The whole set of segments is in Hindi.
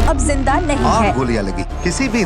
अब जिंदा नहीं है। 8 गोलियां लगी किसी भी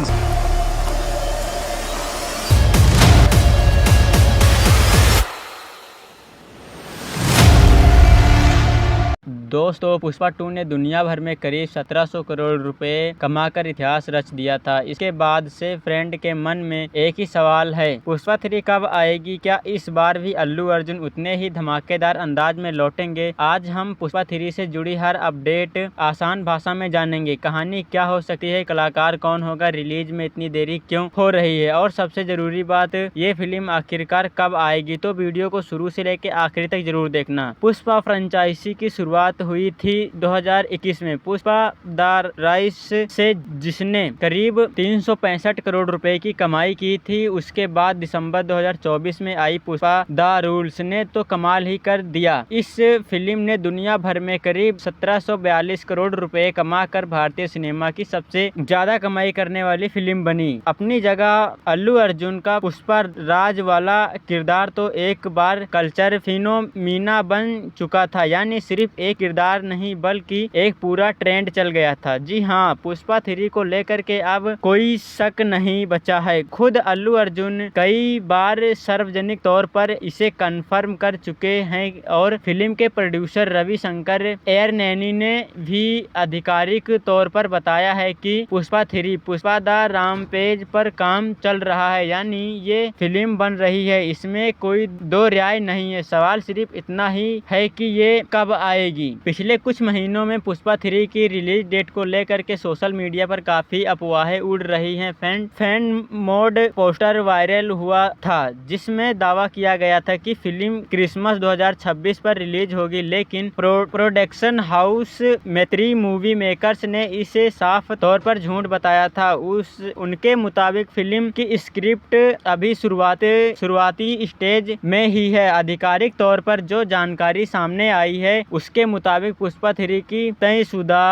दोस्तों, पुष्पा 2 ने दुनिया भर में करीब 1700 करोड़ रुपए कमाकर इतिहास रच दिया था। इसके बाद से फ्रेंड के मन में एक ही सवाल है, पुष्पा 3 कब आएगी? क्या इस बार भी अल्लू अर्जुन उतने ही धमाकेदार अंदाज में लौटेंगे? आज हम पुष्पा 3 से जुड़ी हर अपडेट आसान भाषा में जानेंगे। कहानी क्या हो सकती है, कलाकार कौन होगा, रिलीज में इतनी देरी क्यों हो रही है और सबसे जरूरी बात, ये फिल्म आखिरकार कब आएगी? तो वीडियो को शुरू से लेकर आखिरी तक जरूर देखना। पुष्पा फ्रेंचाइजी की शुरुआत हुई थी 2021 में पुष्पा द राइस से, जिसने करीब 365 करोड़ रुपए की कमाई की थी। उसके बाद दिसंबर 2024 में आई पुष्पा द रूल्स ने तो कमाल ही कर दिया। इस फिल्म ने दुनिया भर में करीब 1742 करोड़ रुपए कमाकर भारतीय सिनेमा की सबसे ज्यादा कमाई करने वाली फिल्म बनी। अपनी जगह अल्लू अर्जुन का पुष्पा राज वाला किरदार तो एक बार कल्चर फिनोमिना बन चुका था, यानी सिर्फ एक किरदार नहीं बल्कि एक पूरा ट्रेंड चल गया था। जी हाँ, पुष्पा 3 को लेकर के अब कोई शक नहीं बचा है। खुद अल्लू अर्जुन कई बार सार्वजनिक तौर पर इसे कंफर्म कर चुके हैं और फिल्म के प्रोड्यूसर रवि शंकर एरनैनी ने भी आधिकारिक तौर पर बताया है कि पुष्पा 3 पुष्पा द रामपेज पर काम चल रहा है, यानी ये फिल्म बन रही है। इसमें कोई दो राय नहीं है। सवाल सिर्फ इतना ही है कि ये कब आएगी। पिछले कुछ महीनों में पुष्पा 3 की रिलीज डेट को लेकर के सोशल मीडिया पर काफी अफवाहें उड़ रही हैं। फैन मोड पोस्टर वायरल हुआ था जिसमें दावा किया गया था कि फिल्म क्रिसमस 2026 पर रिलीज होगी, लेकिन प्रोडक्शन हाउस मैत्री मूवी मेकर्स ने इसे साफ तौर पर झूठ बताया था। उनके मुताबिक फिल्म की स्क्रिप्ट अभी शुरुआती स्टेज में ही है। आधिकारिक तौर पर जो जानकारी सामने आई है उसके मुताबिक पुष्पा 3 की तयशुदा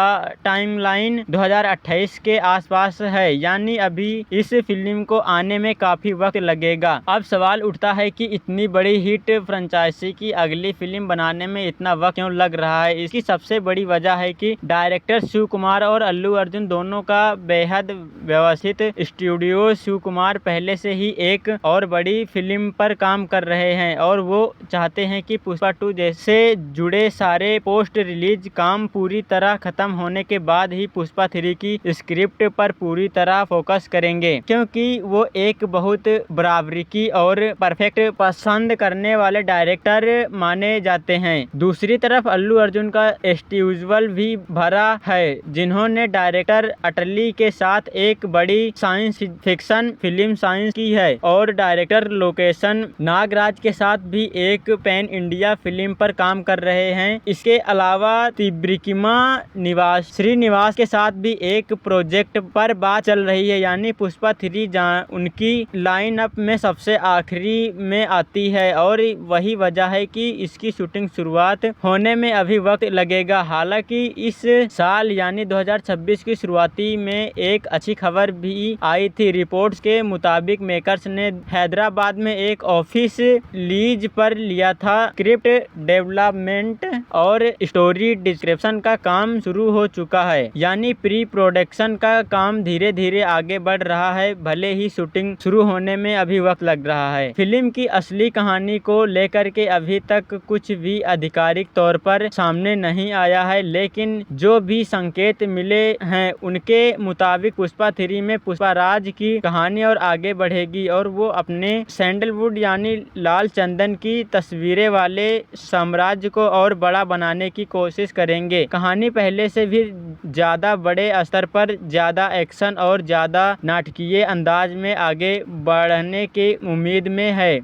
टाइमलाइन 2028 के आसपास है, यानी अभी इस फिल्म को आने में काफी वक्त लगेगा। अब सवाल उठता है कि इतनी बड़ी हिट फ्रेंचाइजी की अगली फिल्म बनाने में इतना वक्त क्यों लग रहा है? इसकी सबसे बड़ी वजह है कि डायरेक्टर शिव कुमार और अल्लू अर्जुन दोनों का बेहद व्यवस्थित स्टूडियो। शिव कुमार पहले से ही एक और बड़ी फिल्म पर काम कर रहे हैं और वो चाहते हैं कि पुष्पा 2 जैसे जुड़े सारे पोस्ट रिलीज काम पूरी तरह खत्म होने के बाद ही पुष्पा 3 की स्क्रिप्ट पर पूरी तरह फोकस करेंगे, क्योंकि वो एक बहुत बराबरी और परफेक्ट पसंद करने वाले डायरेक्टर माने जाते हैं। दूसरी तरफ अल्लू अर्जुन का स्ट्यूजल भी भरा है, जिन्होंने डायरेक्टर अटली के साथ एक बड़ी साइंस फिक्शन फिल्म साइंस की है और डायरेक्टर लोकेशन नागराज के साथ भी एक पैन इंडिया फिल्म पर काम कर रहे हैं। इसके अलावा तिब्रिकिमा श्रीनिवास के साथ भी एक प्रोजेक्ट पर बात चल रही है, यानी पुष्पा 3 उनकी लाइनअप में सबसे आखिरी में आती है और वही वजह है कि इसकी शूटिंग शुरुआत होने में अभी वक्त लगेगा। हालांकि इस साल यानी 2026 की शुरुआती में एक अच्छी खबर भी आई थी। रिपोर्ट्स के मुताबिक मेकर्स ने हैदराबाद में एक ऑफिस लीज पर लिया था। स्क्रिप्ट डेवलपमेंट और स्टोरी डिस्क्रिप्शन का काम शुरू हो चुका है, यानी प्री प्रोडक्शन का काम धीरे धीरे आगे बढ़ रहा है, भले ही शूटिंग शुरू होने में अभी वक्त लग रहा है। फिल्म की असली कहानी को लेकर के अभी तक कुछ भी आधिकारिक तौर पर सामने नहीं आया है, लेकिन जो भी संकेत मिले हैं उनके मुताबिक पुष्पा 3 में पुष्पा राज की कहानी और आगे बढ़ेगी और वो अपने सैंडलवुड यानी लाल चंदन की तस्वीरें वाले साम्राज्य को और बड़ा बनाने की कोशिश करेंगे। कहानी पहले से भी ज्यादा बड़े स्तर पर, ज्यादा एक्शन और ज्यादा नाटकीय अंदाज में आगे बढ़ने के उम्मीद में है,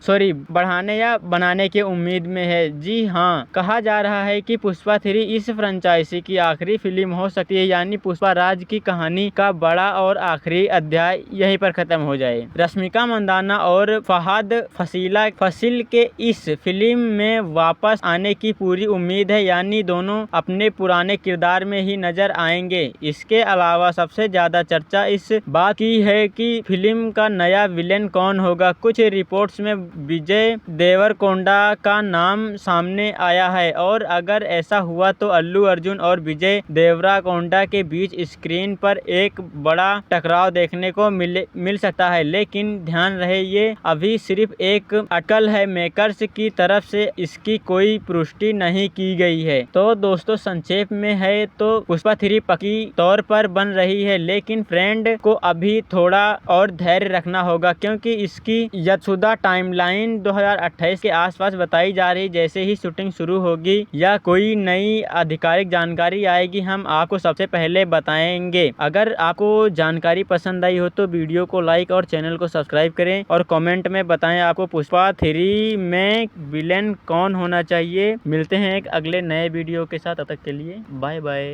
बढ़ाने या बनाने के उम्मीद में है। जी हाँ, कहा जा रहा है कि पुष्पा 3 इस फ्रेंचाइजी की आखिरी फिल्म हो सकती है, यानी पुष्पा राज की कहानी का बड़ा और आखिरी अध्याय यहीं पर खत्म हो जाए। रश्मिका मंदाना और फहाद फासिल के इस फिल्म में वापस आने की पूरी उम्मीद है, यानी सनी दोनों अपने पुराने किरदार में ही नजर आएंगे। इसके अलावा सबसे ज्यादा चर्चा इस बात की है कि फिल्म का नया विलेन कौन होगा। कुछ रिपोर्ट्स में विजय देवरकोंडा का नाम सामने आया है और अगर ऐसा हुआ तो अल्लू अर्जुन और विजय देवरकोंडा के बीच स्क्रीन पर एक बड़ा टकराव देखने को मिल सकता है। लेकिन ध्यान रहे ये अभी सिर्फ एक अटकल है, मेकर्स की तरफ से इसकी कोई पुष्टि नहीं की गई है। तो दोस्तों संक्षेप में है तो पुष्पा 3 पक्की तौर पर बन रही है, लेकिन फ्रेंड को अभी थोड़ा और धैर्य रखना होगा क्योंकि इसकी यदशुदा टाइमलाइन 2028 के आसपास बताई जा रही। जैसे ही शूटिंग शुरू होगी या कोई नई आधिकारिक जानकारी आएगी हम आपको सबसे पहले बताएंगे। अगर आपको जानकारी पसंद आई हो तो वीडियो को लाइक और चैनल को सब्सक्राइब करें और कमेंट में बताएं आपको पुष्पा 3 में विलेन कौन होना चाहिए। मिलते हैं एक अगले नए वीडियो के साथ, तब तक के लिए बाय बाय।